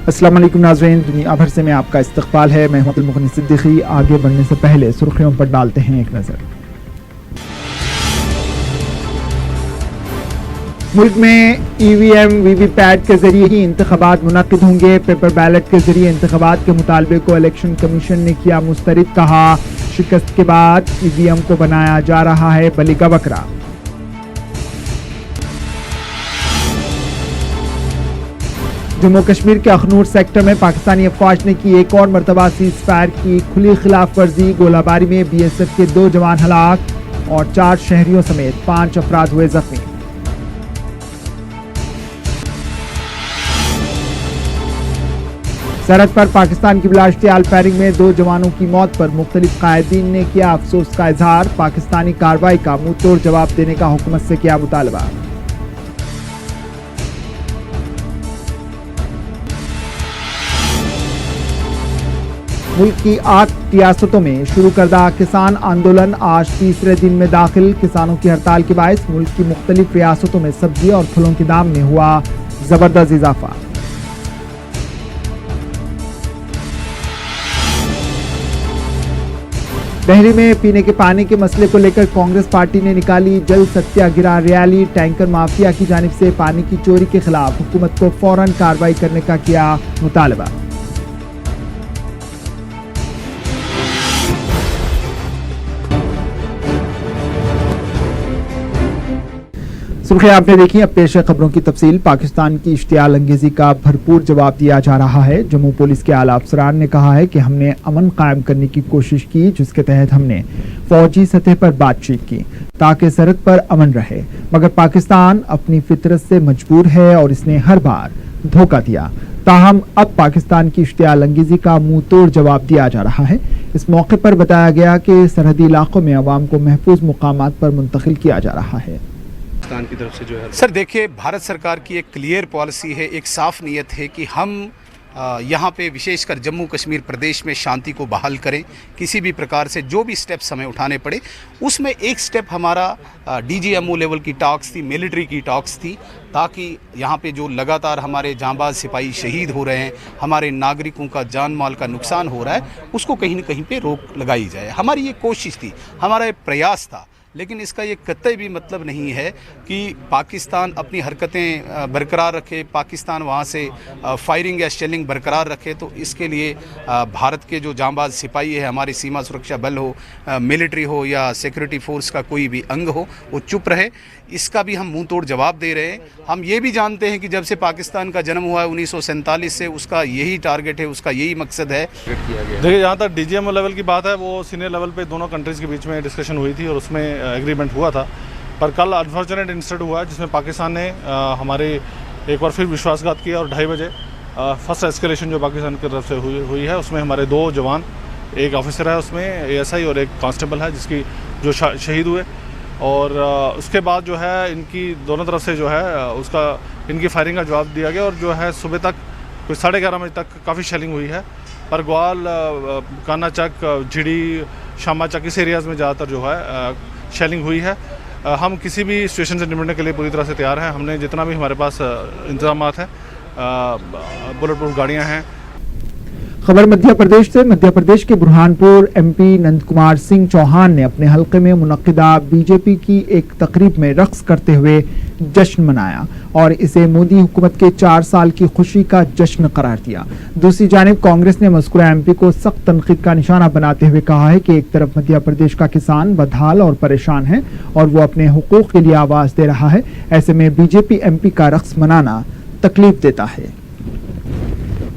अस्सलाम वालेकुम नाज़रीन, दुनिया भर से मैं आपका इस्तकबाल है। मैं अब्दुल मुगनी सिद्दीकी। आगे बढ़ने से पहले सुर्खियों पर डालते हैं एक नज़र। मुल्क में EVM वीवीपैट के जरिए ही इंतखाबात मुनक़िद होंगे। पेपर बैलेट के जरिए इंतखाबात के मुतालबे को इलेक्शन कमीशन ने किया मुस्तरद। कहा, शिकस्त के बाद EVM को बनाया जा रहा है बलि का बकरा। जम्मू कश्मीर के अखनूर सेक्टर में पाकिस्तानी अफवाज ने की एक और मरतबा सीज फायर की खुली खिलाफ वर्जी। गोलाबारी में BSF के 2 जवान हलाक और 4 शहरियों समेत 5 अफराद हुए जख्मी। सरहद पर पाकिस्तान की बिलाश्तियाल फायरिंग में 2 जवानों की मौत पर मुख्तलिफ कायदीन ने किया अफसोस का इजहार। पाकिस्तानी कार्रवाई का मुंह तोड़ जवाब देने का हुकूमत से किया मुतालबा। मुल्क की 8 रियासतों में शुरू करदा किसान आंदोलन आज तीसरे दिन में दाखिल। किसानों की हड़ताल के बायस मुल्क की मुख्तलिफ रियासतों में सब्जी और फलों के दाम में हुआ जबरदस्त इजाफा। बहरी में पीने के पानी के मसले को लेकर कांग्रेस पार्टी ने निकाली जल सत्याग्रह रैली। टैंकर माफिया की जानिब से पानी की चोरी के खिलाफ हुकूमत को फौरन कार्रवाई करने का किया मुतालबा। सुर्खियां आपने देखी, अब पेश है खबरों की तफसील। पाकिस्तान की इश्तियाल अंगेजी का भरपूर जवाब दिया जा रहा है। जम्मू पुलिस के आला अफसरान ने कहा है कि हमने अमन कायम करने की कोशिश की, जिसके तहत हमने फौजी सतह पर बातचीत की ताकि सरहद पर अमन रहे, मगर पाकिस्तान अपनी फितरत से मजबूर है और इसने हर बार धोखा दिया। ताहम अब पाकिस्तान की इश्तियाल अंगेजी का मुंह तोड़ जवाब दिया जा रहा है। इस मौके पर बताया गया कि सरहदी इलाकों में अवाम को महफूज मुकामात पर मुंतकिल किया जा रहा है। की तरफ से जो है सर, देखिए, भारत सरकार की एक क्लियर पॉलिसी है, एक साफ नीयत है कि हम यहाँ पे विशेषकर जम्मू कश्मीर प्रदेश में शांति को बहाल करें। किसी भी प्रकार से जो भी स्टेप्स हमें उठाने पड़े, उसमें एक स्टेप हमारा DGMO लेवल की टॉक्स थी, मिलिट्री की टॉक्स थी, ताकि यहाँ पे जो लगातार हमारे जांबाज सिपाही शहीद हो रहे हैं, हमारे नागरिकों का जान माल का नुकसान हो रहा है, उसको कहीं न कहीं पे रोक लगाई जाए। हमारी ये कोशिश थी, हमारा ये प्रयास था। लेकिन इसका ये कतई भी मतलब नहीं है कि पाकिस्तान अपनी हरकतें बरकरार रखे, पाकिस्तान वहाँ से फायरिंग या शेलिंग बरकरार रखे। तो इसके लिए भारत के जो जांबाज सिपाही है, हमारे सीमा सुरक्षा बल हो, मिलिट्री हो या सिक्योरिटी फोर्स का कोई भी अंग हो, वो चुप रहे। इसका भी हम मुंह तोड़ जवाब दे रहे हैं। हम ये भी जानते हैं कि जब से पाकिस्तान का जन्म हुआ है 1947 से, उसका यही टारगेट है, उसका यही मकसद है। देखिए, जहाँ तक DGMO लेवल की बात है, वो सीनियर लेवल पे दोनों कंट्रीज़ के बीच में डिस्कशन हुई थी और उसमें एग्रीमेंट हुआ था। पर कल अनफॉर्चुनेट इंसिडेंट हुआ जिसमें पाकिस्तान ने हमारे एक बार फिर विश्वासघात किया और 2:30 बजे फर्स्ट एस्केलेशन जो पाकिस्तान की तरफ से हुई है, उसमें हमारे 2 जवान, एक ऑफिसर है उसमें ASI और एक कांस्टेबल है जिसकी जो शहीद हुए। और उसके बाद जो है इनकी दोनों तरफ से जो है उसका इनकी फायरिंग का जवाब दिया गया और जो है सुबह तक कुछ 11:30 बजे तक काफ़ी शेलिंग हुई है। पर ग्वाल, काना चक, झिड़ी, शामा चक, इस एरियाज़ में ज़्यादातर जो है शेलिंग हुई है। हम किसी भी सिचुएशन से निपटने के लिए पूरी तरह से तैयार हैं। हमने जितना भी हमारे पास इंतजामात हैं, बुलेट प्रूफ गाड़ियाँ हैं। खबर मध्य प्रदेश से। मध्य प्रदेश के बुरहानपुर MP नंद कुमार सिंह चौहान ने अपने हल्के में मुनक्किदा BJP की एक तकरीब में रक्स करते हुए जश्न मनाया और इसे मोदी हुकूमत के 4 साल की खुशी का जश्न करार दिया। दूसरी जानिब कांग्रेस ने मज़कूरा MP को सख्त तनकीद का निशाना बनाते हुए कहा है कि एक तरफ मध्य प्रदेश का किसान बदहाल और परेशान है और वो अपने हुकूक के लिए आवाज दे रहा है, ऐसे में BJP MP का रक्स मनाना तकलीफ देता है।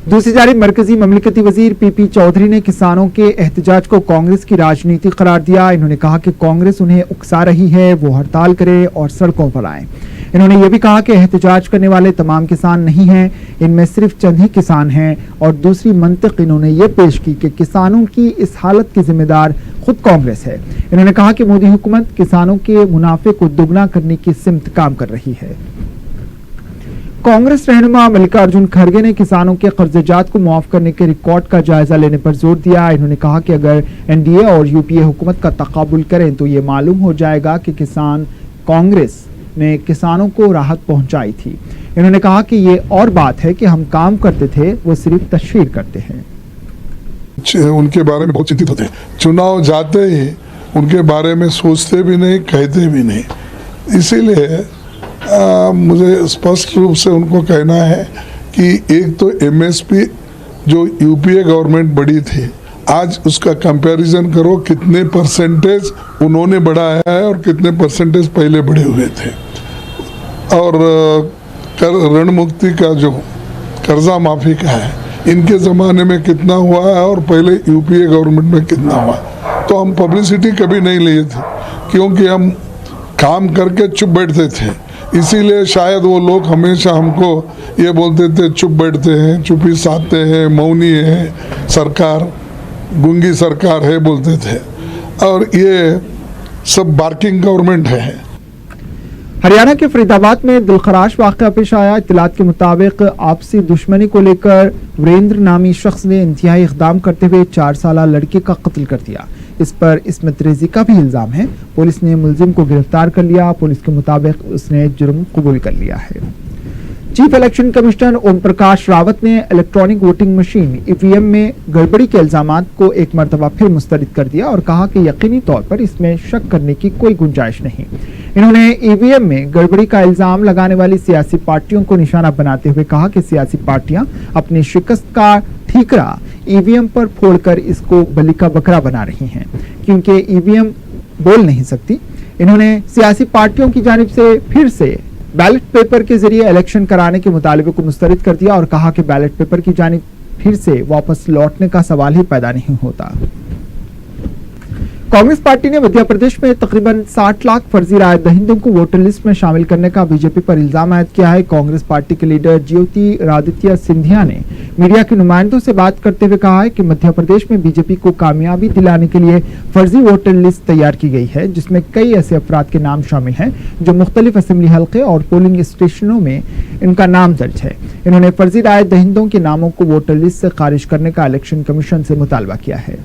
दूसरी जानिब मरकजी ममलिकती वजीर PP चौधरी ने किसानों के एहतजाज को कांग्रेस की राजनीति करार दिया। इन्होंने कहा कि कांग्रेस उन्हें उकसा रही है, वो हड़ताल करे और सड़कों पर आए। इन्होंने ये भी कहा कि एहतजाज करने वाले तमाम किसान नहीं हैं, इनमें सिर्फ चंद ही किसान हैं। और दूसरी मंतिक इन्होंने ये पेश की कि किसानों की इस हालत की जिम्मेदार खुद कांग्रेस है। इन्होंने कहा कि मोदी हुकूमत किसानों के मुनाफे को दुगना करने की सिमत काम कर रही है। कांग्रेस रहनुमा मल्लिकार्जुन खड़गे ने किसानों के कर्जजात को मुआफ करने के रिकॉर्ड का जायजा लेने पर जोर दिया। इन्होंने कहा कि अगर NDA और UPA हुकूमत का तकाबुल करें तो ये मालूम हो जाएगा कि कांग्रेस ने किसानों को राहत पहुंचाई थी। इन्होंने कहा कि ये और बात है कि हम काम करते थे, वो सिर्फ तशहीर करते हैं। उनके बारे में बहुत चिंतित होते हैं, चुनाव जाते ही उनके बारे में सोचते भी नहीं, कहते भी नहीं। इसीलिए मुझे स्पष्ट रूप से उनको कहना है कि एक तो एमएसपी जो यूपीए गवर्नमेंट बढ़ी थी, आज उसका कंपैरिजन करो कितने परसेंटेज उन्होंने बढ़ाया है और कितने परसेंटेज पहले बढ़े हुए थे। और कर ऋण मुक्ति का जो कर्जा माफी का है, इनके ज़माने में कितना हुआ है और पहले यूपीए गवर्नमेंट में कितना हुआ। तो हम पब्लिसिटी कभी नहीं लिए थे, क्योंकि हम काम करके चुप बैठते थे। इसीलिए शायद वो लोग हमेशा हमको ये बोलते थे चुप बैठते हैं, चुप्पी साधते हैं, मौनी है सरकार, गूंगी सरकार है बोलते थे। और ये सब बार्किंग गवर्नमेंट है। हरियाणा के फरीदाबाद में दिलखराश वाक़या पेश आया। इत्तलात के मुताबिक आपसी दुश्मनी को लेकर वीरेंद्र नामी शख्स ने इंतहाई इक़दाम करते हुए 4 साला लड़के का कत्ल कर दिया। इस पर इस्मत रेजी का भी इल्जाम है। पुलिस ने मुलजिम को गिरफ्तार कर लिया। पुलिस के मुताबिक उसने जुर्म कबूल कर लिया है। Chief election commissioner Om Prakash Rawat ने इलेक्ट्रॉनिक वोटिंग मशीन ईवीएम में गड़बड़ी के इल्जामात को एक मरतबा फिर मुस्तरद कर दिया और कहा कि यकीनी तौर पर इसमें शक करने की कोई गुंजाइश नहीं। इन्होंने ईवीएम में गड़बड़ी का इल्जाम लगाने वाली सियासी पार्टियों को निशाना बनाते हुए कहा कि सियासी पार्टियां अपनी शिकस्त का ठीकरा ईवीएम पर फोड़कर इसको बलि का बकरा बना रही हैं, क्योंकि ईवीएम बोल नहीं सकती। इन्होंने सियासी पार्टियों की जानिब से फिर से बैलेट पेपर के जरिए इलेक्शन कराने के मुतालबे को मुस्तरद कर दिया और कहा कि बैलेट पेपर की जानिब फिर से वापस लौटने का सवाल ही पैदा नहीं होता। कांग्रेस पार्टी ने मध्य प्रदेश में तकरीबन 60 लाख फर्जी राय दहिंदों को वोटर लिस्ट में शामिल करने का बीजेपी पर इल्जाम आयद किया है। कांग्रेस पार्टी के लीडर ज्योतिरादित्य सिंधिया ने मीडिया के नुमाइंदों से बात करते हुए कहा है कि मध्य प्रदेश में बीजेपी को कामयाबी दिलाने के लिए फर्जी वोटर लिस्ट तैयार की गई है, जिसमें कई ऐसे अफराद के नाम शामिल हैं जो मुख्तलिफ असेंबली हल्के और पोलिंग स्टेशनों में इनका नाम दर्ज है। इन्होंने फर्जी राय दहिंदों के नामों को वोटर लिस्ट से खारिज करने का इलेक्शन कमीशन से मुतालबा किया है।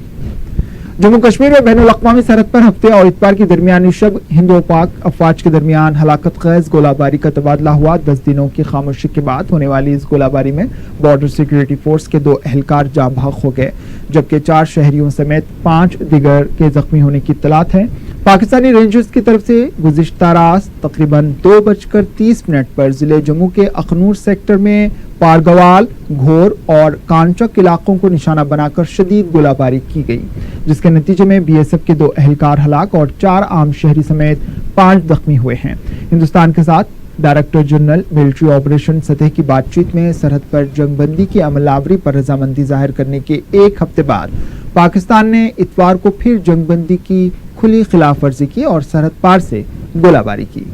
जम्मू कश्मीर में बैनुल अक़वामी सरहद पर हफ्ते और इतवार की दरमियानी शब हिंद और पाक अफवाज के दरमियान हलाकत खेज गोलाबारी का तबादला हुआ। 10 दिनों की खामोशी के बाद होने वाली इस गोलाबारी में बॉर्डर सिक्योरिटी फोर्स के 2 एहलकार जाँ बहक हो गए, जबकि 4 शहरियों समेत 5 दिगर के जख्मी होने की इत्तलात है। पाकिस्तानी रेंजर्स की तरफ से गुज़िश्ता रात तकरीबन 2:30 पर जिले जम्मू के अखनूर सेक्टर में पारगवाल, घोर और कांचक इलाकों को निशाना बनाकर शदीद गोलाबारी की गई, जिसके नतीजे में बीएसएफ के 2 एहलकार हलाक और 4 आम शहरी समेत 5 जख्मी हुए हैं। हिंदुस्तान के साथ डायरेक्टर जनरल मिलिट्री ऑपरेशन सतह की बातचीत में सरहद पर जंगबंदी की अमलावरी पर रजामंदी जाहिर करने के 1 हफ्ते बाद पाकिस्तान ने इतवार को फिर जंगबंदी की खुली खिलाफ वर्जी की और सरहद पार से गोलाबारी की।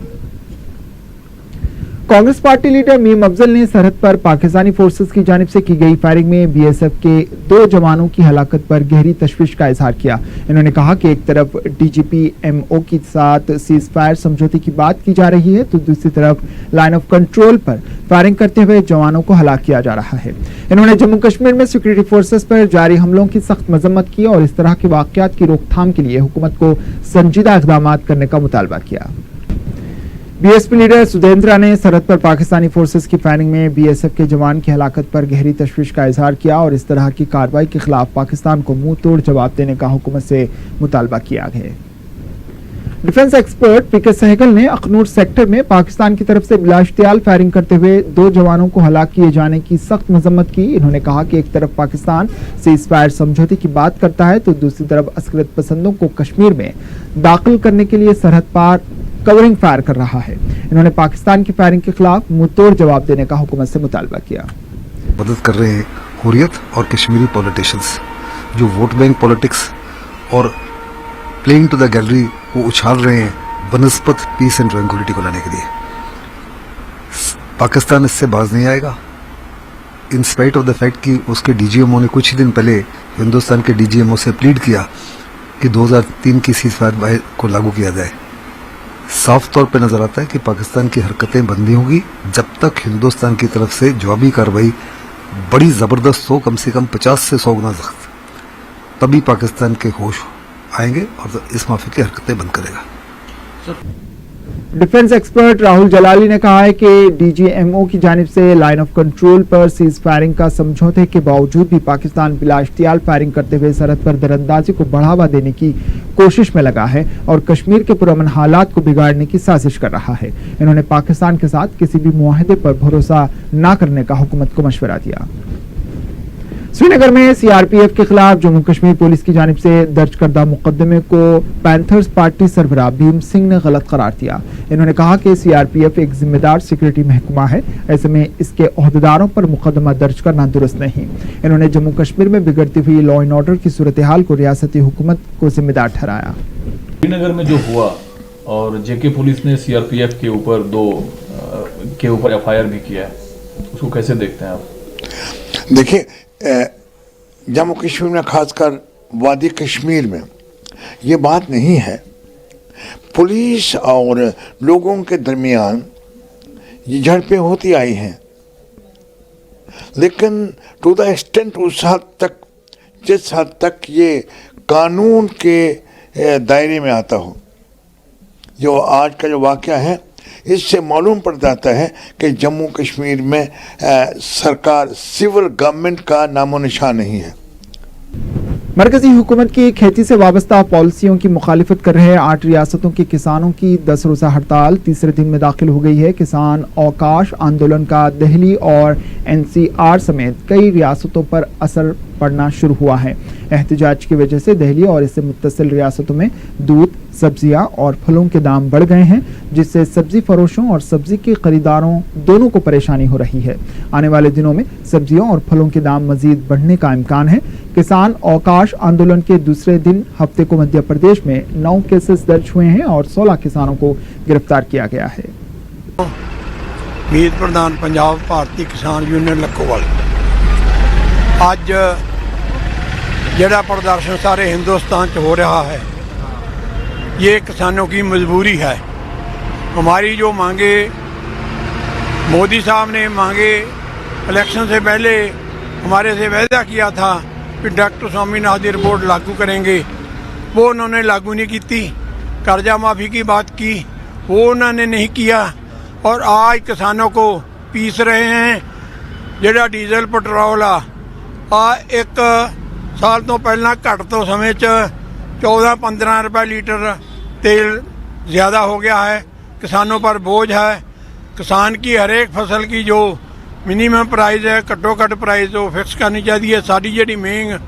Congress party leader meme Afzal ने सरहद पर पाकिस्तानी फोर्सेस की जानिब से की गई फायरिंग में बीएसएफ के 2 जवानों की हलाकत पर गहरी तशवीश का इजहार किया। इन्होंने कहा कि एक तरफ डीजीपी एमओ के साथ सीज फायर समझौते की बात की जा रही है, तो दूसरी तरफ लाइन ऑफ कंट्रोल पर फायरिंग करते हुए जवानों को हलाक किया जा रहा है। इन्होंने जम्मू कश्मीर में सिक्योरिटी फोर्सेस पर जारी हमलों की सख्त मजम्मत की और इस तरह के वाकयात की रोकथाम के लिए हुकूमत को संजीदा इक़दाम करने का मुतालबा किया। बीएसपी लीडर सुदेंद्रा ने सरहद पर पाकिस्तानी फोर्सेस की फायरिंग में बीएसएफ के जवान की हलाकत पर गहरी तशवीश का इजहार किया और इस तरह की कार्रवाई के खिलाफ पाकिस्तान को मुंह तोड़ जवाब देने का हुकूमत से मुतालबा किया है। डिफेंस एक्सपर्ट पीके सहगल ने अखनूर सेक्टर में पाकिस्तान की तरफ से बिलाश्तियाल फायरिंग करते हुए 2 जवानों को हलाक किए जाने की सख्त मजम्मत की। इन्होंने कहा कि एक तरफ पाकिस्तान सीज फायर समझौते की बात करता है, तो दूसरी तरफ अस्करत पसंदों को कश्मीर में दाखिल करने के लिए सरहद पार कवरिंग फायर कर रहा है। इन्होंने पाकिस्तान की फायरिंग के खिलाफ मुंहतोड़ जवाब देने का हुकूमत से मुतालबा किया। मदद कर रहे हैं हुर्रियत और कश्मीरी पॉलिटिशियंस जो वोट बैंक पॉलिटिक्स और प्लेइंग टू द गैलरी वो उछाल रहे हैं बनस्पत पीस एंड ट्रैंक्विलिटी को लाने के लिए। पाकिस्तान इससे बाज नहीं आएगा, in spite of the fact कि उसके डीजीएमओ ने कुछ ही दिन पहले हिंदुस्तान के डीजीएमओ से प्लीड किया कि 2003 की सीज फायर को लागू किया जाए। साफ तौर पे नजर आता है कि पाकिस्तान की हरकतें बंद नहीं होगी जब तक हिंदुस्तान की तरफ से जवाबी कार्रवाई बड़ी जबरदस्त हो, कम से कम 50 से 100 गुना सख्त, तभी पाकिस्तान के होश आएंगे और इस माफी की हरकतें बंद करेगा। डिफेंस एक्सपर्ट राहुल जलाली ने कहा है कि डीजीएमओ की जानिब से लाइन ऑफ कंट्रोल पर सीज फायरिंग का समझौते के बावजूद भी पाकिस्तान बिलाश्तियाल फायरिंग करते हुए सरहद पर दरअंदाजी को बढ़ावा देने की कोशिश में लगा है और कश्मीर के पुरअमन हालात को बिगाड़ने की साजिश कर रहा है। इन्होंने पाकिस्तान के साथ किसी भी मुआहदे पर भरोसा न करने का हुकूमत को मशवरा दिया। श्रीनगर में सीआरपीएफ के खिलाफ जम्मू कश्मीर पुलिस की जानिब से दर्ज करदा मुकदमे को पैंथर्स पार्टी सरबराह भीम सिंह ने गलत करार दिया। इन्होंने कहा कि सीआरपीएफ एक जिम्मेदार सिक्योरिटी महकमा है, ऐसे में इसके ओहदेदारों पर मुकदमा दर्ज करना दुरुस्त नहीं। इन्होंने जम्मू कश्मीर में बिगड़ती हुई लॉ एंड ऑर्डर की सूरत हाल को रियासती हुकूमत को जिम्मेदार ठहराया। श्रीनगर में जो हुआ और जेके पुलिस ने सीआरपीएफ के ऊपर एफआईआर भी किया है, उसको कैसे देखते हैं आप? देखिए, जम्मू कश्मीर में खासकर वादी कश्मीर में ये बात नहीं है। पुलिस और लोगों के दरमियान ये झड़पें होती आई हैं, लेकिन टू द एक्सटेंट उस हद तक जिस हद तक ये कानून के दायरे में आता हो। जो आज का जो वाक़या है, इससे मालूम पड़ जाता है कि जम्मू कश्मीर में सरकार सिविल गवर्नमेंट का नामो निशान नहीं है। मरकजी हुकूमत की खेती से वाबस्ता पॉलिसियों की मुखालिफत कर रहे 8 रियासतों के किसानों की 10 रोज़ा हड़ताल तीसरे दिन में दाखिल हो गई है। किसान अवकाश आंदोलन का दिल्ली और एनसीआर समेत कई रियासतों पर असर पड़ना शुरू हुआ है। एहतजाज की वजह से दिल्ली और इससे मुत्तसिल रियासतों में दूध, सब्जियां और फलों के दाम बढ़ गए हैं, जिससे सब्जी फरोशों और सब्जी के खरीदारों दोनों को परेशानी हो रही है। आने वाले दिनों में सब्जियों और फलों के दाम मजीद बढ़ने का इम्कान है। किसान अवकाश आंदोलन के दूसरे दिन हफ्ते को मध्य प्रदेश में 9 केसेस दर्ज हुए हैं और 16 किसानों को गिरफ्तार किया गया है। मीत प्रधान पंजाब भारतीय किसान यूनियन लखोवाल अज जड़ा प्रदर्शन सारे हिंदुस्तान च हो रहा है, ये किसानों की मजबूरी है। हमारी जो मांगे मोदी साहब ने मांगे, इलेक्शन से पहले हमारे से वादा किया था कि डॉक्टर स्वामीनाथन की रिपोर्ट लागू करेंगे, वो उन्होंने लागू नहीं की। कर्जा माफ़ी की बात की, वो उन्होंने नहीं किया। और आज किसानों को पीस रहे हैं। ਜਿਹੜਾ डीजल पेट्रोल आ एक साल तो पहला घट तो समय 14-15 रुपए लीटर तेल ज़्यादा हो गया है। किसानों पर बोझ है। किसान की हर एक फसल की जो मिनिमम प्राइस है, घट्टो घट प्राइस वो फिक्स करनी चाहिए। साड़ी जी महंग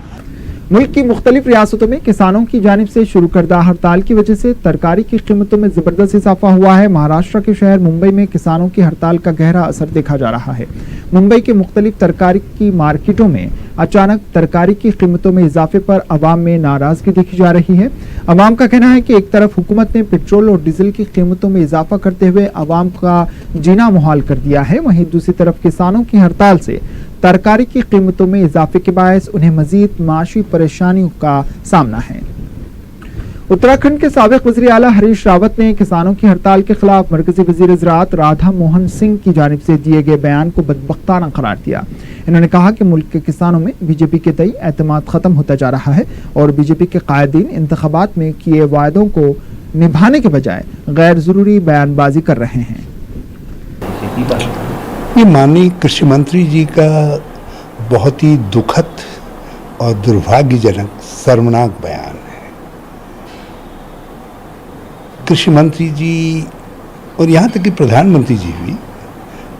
मुल्क की मुख्तलिफ रियासतों में किसानों की जानिब से शुरू करदा हड़ताल की वजह से तरकारी की कीमतों में जबरदस्त इजाफा हुआ है। महाराष्ट्र के शहर मुंबई में किसानों की हड़ताल का गहरा असर देखा जा रहा है। मुंबई के मुख्तलिफ तरकारी की मार्केटों में अचानक तरकारी की कीमतों में इजाफे पर अवाम में नाराजगी देखी जा रही है। अवाम का कहना है कि एक तरफ हुकूमत ने पेट्रोल और डीजल की कीमतों में इजाफा करते हुए अवाम का जीना मुहाल कर दिया है, वहीं दूसरी तरफ किसानों की हड़ताल से तरकारी की कीमतों में इजाफे के बायस उन्हें मजीद माशी परेशानियों का सामना है। उत्तराखंड के साबिक वज़ीर आला हरीश रावत ने किसानों की हड़ताल के खिलाफ मरकजी वज़ीर ज़राअत राधा मोहन सिंह की जानिब से दिए गए बयान को बदबख्ताना करार दिया। इन्होंने कहा कि मुल्क के किसानों में बीजेपी के तई एतमाद खत्म होता जा रहा है और बीजेपी के कायदीन इंतखाबात में किए वायदों को निभाने के बजाय गैर जरूरी बयानबाजी कर रहे हैं। ये माननीय कृषि मंत्री जी का बहुत ही दुखद और दुर्भाग्यजनक शर्मनाक बयान है। कृषि मंत्री जी और यहाँ तक कि प्रधानमंत्री जी भी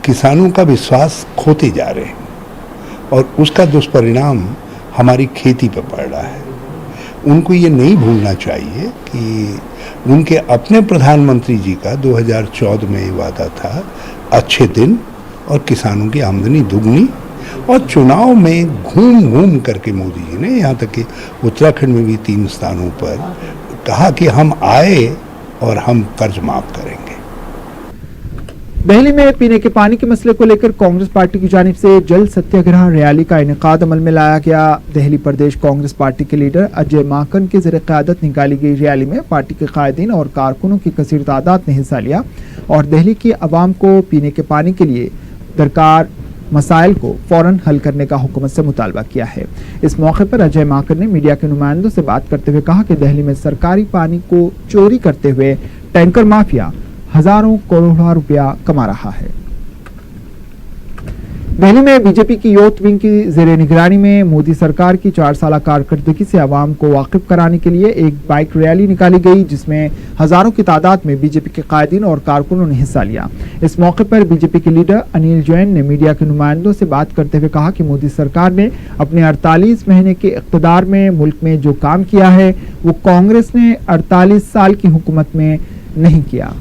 किसानों का विश्वास खोते जा रहे हैं और उसका दुष्परिणाम हमारी खेती पर पड़ रहा है। उनको ये नहीं भूलना चाहिए कि उनके अपने प्रधानमंत्री जी का 2014 में ये वादा था अच्छे दिन और किसानों की आमदनी दुगनी, और चुनाव में घूम घूम करके मोदी जी ने यहाँ तक कि उत्तराखंड में भी 3 स्थानों पर कहा कि हम आए और हम कर्ज माफ करेंगे। दिल्ली में पीने के पानी के मसले को लेकर कांग्रेस पार्टी की जानिब से जल सत्याग्रह रैली का इनेकाद अमल में लाया गया। दिल्ली प्रदेश कांग्रेस पार्टी के लीडर अजय माकन के ज़रिए क़यादत निकाली गई रैली में पार्टी के कायदीन और कारकुनों की कसीर तादाद ने हिस्सा लिया और दिल्ली की आवाम को पीने के पानी के लिए दरकार मसाइल को फौरन हल करने का हुकूमत से मुतालबा किया है। इस मौके पर अजय माकन ने मीडिया के नुमाइंदों से बात करते हुए कहा कि दिल्ली में सरकारी पानी को चोरी करते हुए टैंकर माफिया हजारों करोड़ों रुपया कमा रहा है। दिल्ली में बीजेपी की यूथ विंग की जेर निगरानी में मोदी सरकार की 4 साल कारकर्दगी से आवाम को वाकिफ कराने के लिए एक बाइक रैली निकाली गई, जिसमें हजारों की तादाद में बीजेपी के कायदीन और कारकुनों ने हिस्सा लिया। इस मौके पर बीजेपी के लीडर अनिल जैन ने मीडिया के नुमाइंदों से बात करते हुए कहा कि मोदी सरकार ने अपने 48 महीने के इक़्तिदार में मुल्क में जो काम किया है वो कांग्रेस ने 48 साल की हुकूमत में नहीं किया।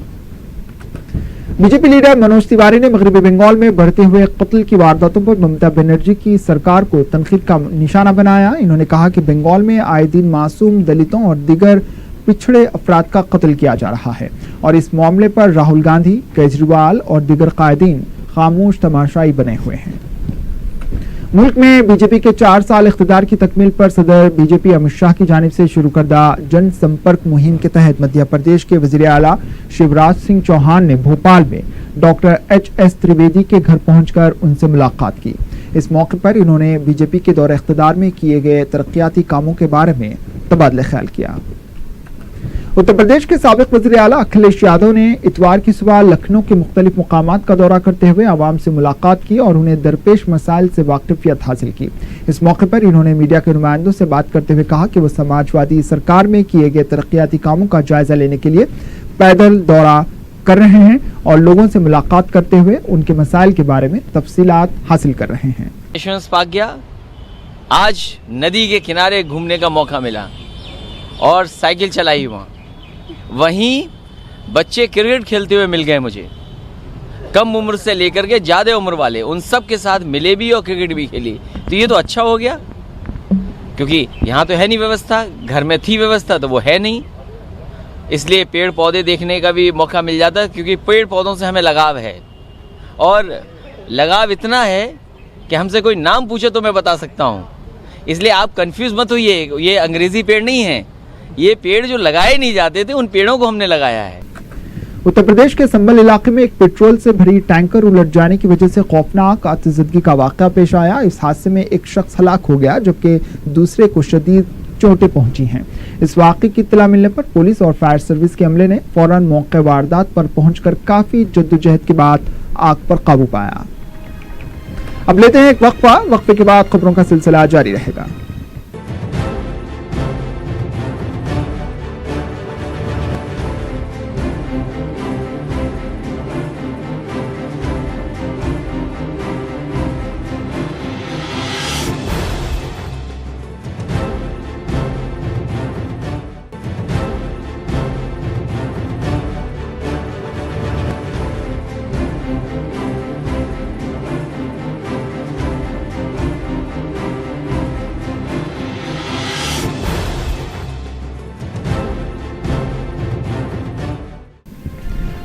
बीजेपी लीडर मनोज तिवारी ने मगरबी बंगाल में बढ़ते हुए कत्ल की वारदातों पर ममता बनर्जी की सरकार को तनकीद का निशाना बनाया। इन्होंने कहा कि बंगाल में आए दिन मासूम दलितों और दीगर पिछड़े अफराद का कत्ल किया जा रहा है और इस मामले पर राहुल गांधी, केजरीवाल और दीगर कायदीन खामोश तमाशाई बने हुए हैं। मुल्क में बीजेपी के 4 साल इख्तिदार की तकमील पर सदर बीजेपी अमित शाह की जानिब से शुरू करदा जन संपर्क मुहिम के तहत मध्य प्रदेश के वजीर आला शिवराज सिंह चौहान ने भोपाल में डॉक्टर HS त्रिवेदी के घर पहुंचकर उनसे मुलाकात की। इस मौके पर इन्होंने बीजेपी के दौरे इख्तिदार में किए गए तरक्याती कामों के बारे में तबादला ख्याल किया। उत्तर प्रदेश के साबिक वज़ीर आला अखिलेश यादव ने इतवार की सुबह लखनऊ के मुख्तलिफ मकामात का दौरा करते हुए आवाम से मुलाकात की और उन्हें दरपेश मसाइल से वाकिफियत हासिल की। इस मौके पर इन्होंने मीडिया के नुमाइंदों से बात करते हुए कहा कि वो समाजवादी सरकार में किए गए तरक्याती कामों का जायजा लेने के लिए पैदल दौरा कर रहे हैं और लोगों से मुलाकात करते हुए उनके मसाइल के बारे में तफसीलात हासिल कर रहे हैं। पाक गया, आज नदी के किनारे घूमने का मौका मिला और साइकिल चलाई वहीं बच्चे क्रिकेट खेलते हुए मिल गए मुझे, कम उम्र से लेकर के ज़्यादा उम्र वाले, उन सब के साथ मिले भी और क्रिकेट भी खेली। तो ये तो अच्छा हो गया, क्योंकि यहाँ तो है नहीं व्यवस्था, घर में थी व्यवस्था तो वो है नहीं, इसलिए पेड़ पौधे देखने का भी मौका मिल जाता है, क्योंकि पेड़ पौधों से हमें लगाव है और लगाव इतना है कि हमसे कोई नाम पूछे तो मैं बता सकता हूँ। इसलिए आप कंफ्यूज मत होइए, ये अंग्रेजी पेड़ नहीं है, ये पेड़ जो लगाए नहीं जाते थे उन पेड़ों को हमने लगाया है। उत्तर प्रदेश के संभल इलाके में एक पेट्रोल से भरी टैंकर उलट जाने की वजह से खौफनाक आतिशबाजी का वाक़या पेश आया। इस हादसे में एक शख्स हलाक हो गया जबकि दूसरे को शदीद चोटें पहुंची हैं। इस वाक़े की इत्तला मिलने पर पुलिस और फायर सर्विस के अमले ने फौरन मौके वारदात पर पहुंचकर काफी जद्दोजहद के बाद आग पर काबू पाया। अब लेते हैं एक वक्फे के बाद खबरों का सिलसिला जारी रहेगा।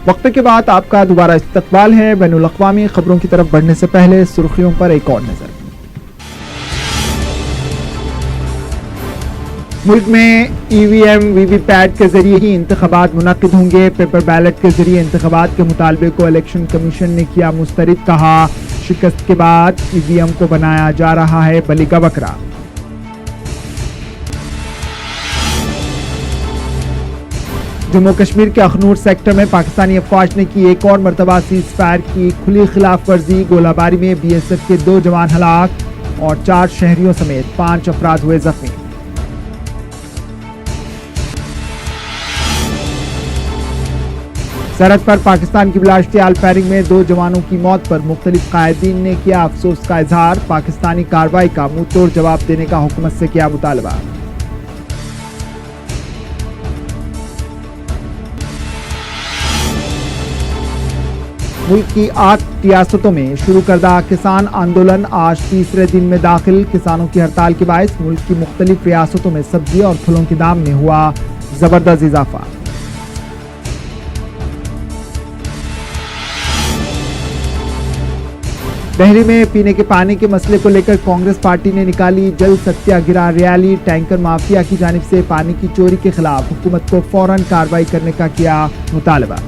वक्फे के बाद आपका दोबारा इस्तकबाल है। बैनुल अक़वामी खबरों की तरफ बढ़ने से पहले सुर्खियों पर एक और नजर। मुल्क में EVM वीवीपैट के जरिए ही इंतखाबात मुनक़िद होंगे। पेपर बैलेट के जरिए इंतखाबात के मुतालबे को इलेक्शन कमीशन ने किया मुस्तरद। कहा, शिकस्त के बाद EVM को बनाया जा रहा है बलि का बकरा। जम्मू कश्मीर के अखनूर सेक्टर में पाकिस्तानी अफवाज ने की एक और मरतबा सीज फायर की खुली खिलाफ वर्जी। गोलाबारी में BSF के 2 जवान हलाक और 4 शहरियों समेत 5 अफराद हुए जख्मी। सरहद पर पाकिस्तान की बिलाश्तियाल फायरिंग में 2 जवानों की मौत पर मुख्तलिफ कायदीन ने किया अफसोस का इजहार। पाकिस्तानी कार्रवाई का मुंह तोड़ जवाब देने का हुकूमत से किया मुतालबा। मुल्क की 8 रियासतों में शुरू करदा किसान आंदोलन आज तीसरे दिन में दाखिल। किसानों की हड़ताल के बायस मुल्क की मुख्तलिफ रियासतों में सब्जी और फलों के दाम में हुआ जबरदस्त इजाफा। दिल्ली में पीने के पानी के मसले को लेकर कांग्रेस पार्टी ने निकाली जल सत्याग्रह रैली। टैंकर माफिया की जानिब से पानी की चोरी के खिलाफ हुकूमत को फौरन कार्रवाई करने का किया मुतालबा।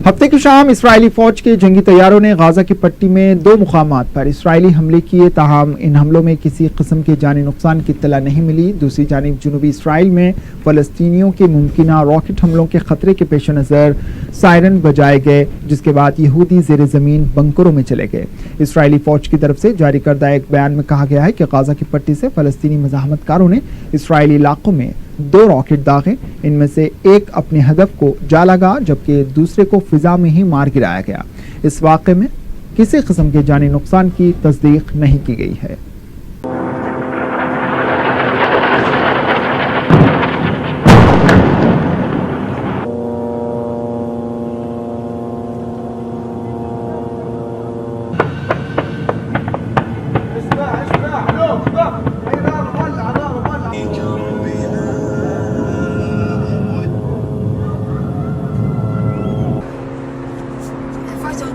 हफ्ते की शाम इस्राएली फौज के जंगी तैयारों ने गाजा की पट्टी में 2 मुकामात पर इस्राएली हमले किए, ताहम इन हमलों में किसी किस्म के जानी नुकसान की इत्तला नहीं मिली। दूसरी जानिब जनूबी इस्राएल में फलस्तीनियों के मुमकिना रॉकेट हमलों के खतरे के पेश नज़र सायरन बजाए गए, जिसके बाद यहूदी ज़ेर ज़मीन बंकरों में चले गए। इस्राएली फौज की तरफ से जारी करदा एक बयान में कहा गया है कि गाजा की पट्टी से फलस्तीनी मज़ाहमतकारों ने इस्राएली इलाकों में 2 रॉकेट दागे, इनमें से एक अपने हदफ को जा लगा जबकि दूसरे को फिजा में ही मार गिराया गया। इस वाक़े में किसी किस्म के जानी नुकसान की तस्दीक नहीं की गई है।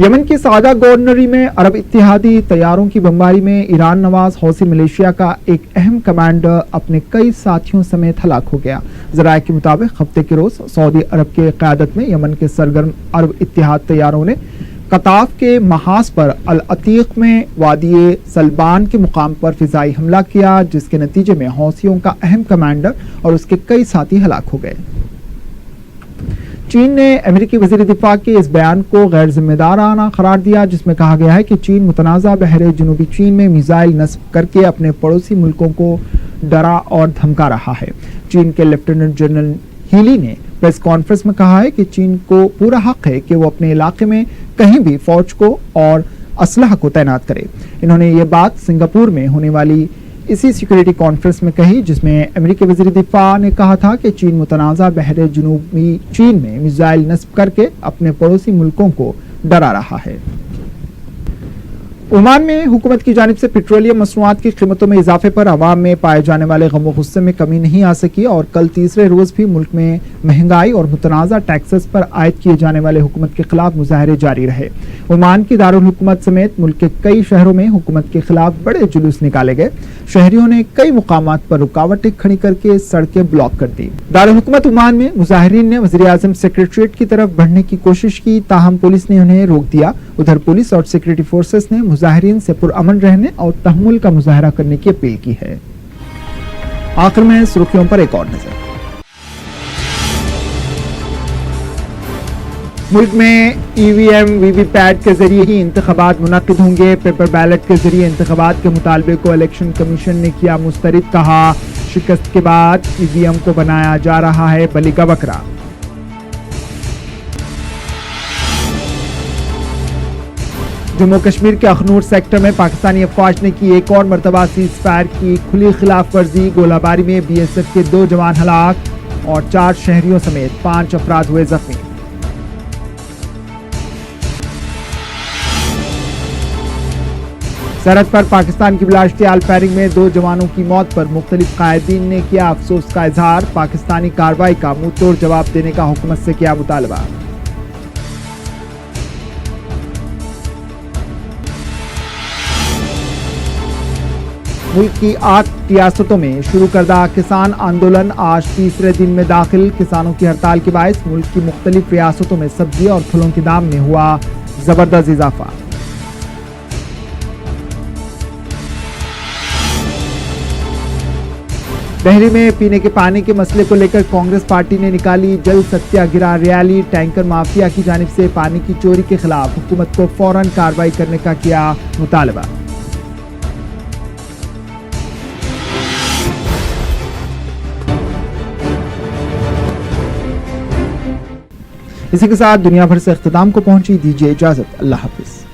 यमन की सादा गवर्नरी में अरब इत्तेहादी तैयारों की बमबारी में ईरान नवाज हौसी मलेशिया का एक अहम कमांडर अपने कई साथियों समेत हलाक हो गया। ज़राए के मुताबिक हफ्ते के रोज सऊदी अरब के क़यादत में यमन के सरगर्म अरब इत्तेहाद तैयारों ने कताफ के महाज पर अल अतीक में वादी सलबान के मुकाम पर फिजाई हमला किया, जिसके नतीजे में हौसियों का अहम कमांडर और उसके कई साथी हलाक हो गए। चीन ने अमेरिकी वज़ीर दिफा के इस बयान को गैर जिम्मेदाराना करार दिया, जिसमें कहा गया है कि चीन मुतनाज़ा बहरे जनूबी चीन में मिसाइल नस्ब करके अपने पड़ोसी मुल्कों को डरा और धमका रहा है। चीन के लेफ्टिनेंट जनरल हीली ने प्रेस कॉन्फ्रेंस में कहा है कि चीन को पूरा हक है कि वो अपने इलाके में कहीं भी फौज को और असलहा को तैनात करे। इन्होंने ये बात सिंगापुर में होने वाली इसी सिक्योरिटी कॉन्फ्रेंस में कही, जिसमें अमेरिकी वज़ीर दिफा ने कहा था कि चीन मुतनाज़ा बहरे जनूबी चीन में मिसाइल नस्ब करके अपने पड़ोसी मुल्कों को डरा रहा है। ओमान में हुकूमत की जानिब से पेट्रोलियम मसनूआत की कीमतों में इजाफे पर अवाम में पाए जाने वाले गम व गुस्से में कमी नहीं आ सकी और कल तीसरे रोज भी मुल्क में महंगाई और मुतनाज़ा टैक्सेस पर आयद किए जाने वाले हुकूमत के खिलाफ मुजाहरे जारी रहे। ओमान की दारुल हुकूमत समेत मुल्क के कई शहरों में हुकूमत के खिलाफ बड़े जुलूस निकाले गए। शहरियों ने कई मुकामात पर रुकावटें खड़ी करके सड़कें ब्लॉक कर दी। दारुल हुकूमत ओमान में मुजाहिरीन ने वज़ीर आज़म सेक्रेटरीट की तरफ बढ़ने की कोशिश की, ताहम पुलिस ने उन्हें रोक दिया। उधर पुलिस और सिक्योरिटी फोर्सेस ने मुजाहिरीन से पुरअमन रहने और तहम्मुल का मुजाहरा करने की अपील की है। आखिर में सुर्खियों पर एक और नजर। मुल्क में ईवीएम वीवीपैट के जरिए ही इंतखाबात मुनक्किद होंगे। पेपर बैलेट के जरिए इंतखाबात के मुतालबे को इलेक्शन कमीशन ने किया मुस्तरद। कहा, शिकस्त के बाद ईवीएम को बनाया जा रहा है बलि का बकरा। जम्मू कश्मीर के अखनूर सेक्टर में पाकिस्तानी अफवाज ने की एक और मरतबा सीज फायर की खुली खिलाफ वर्जी। गोलाबारी में बीएसएफ के 2 जवान हलाक और 4 शहरियों समेत 5 अफराद हुए जख्मी। सरहद पर पाकिस्तान की बिलाश्तियाल फायरिंग में 2 जवानों की मौत पर मुख्तलिफ कायदीन ने किया अफसोस का इजहार। पाकिस्तानी कार्रवाई का मुंह तोड़ जवाब देने का हुकूमत से किया मुतालबा। मुल्क की 8 रियासतों में शुरू करदा किसान आंदोलन आज तीसरे दिन में दाखिल। किसानों की हड़ताल के बायस मुल्क की मुख्तलिफ रियासतों में सब्जी और फलों के दाम में हुआ जबरदस्त इजाफा। बहरी में पीने के पानी के मसले को लेकर कांग्रेस पार्टी ने निकाली जल सत्याग्रह रैली। टैंकर माफिया की जानिब से पानी की चोरी के खिलाफ हुकूमत को फौरन कार्रवाई करने का किया मुतालबा। इसी के साथ दुनिया भर से इख्तिताम को पहुंची। दीजिए इजाजत। अल्लाह हाफिज।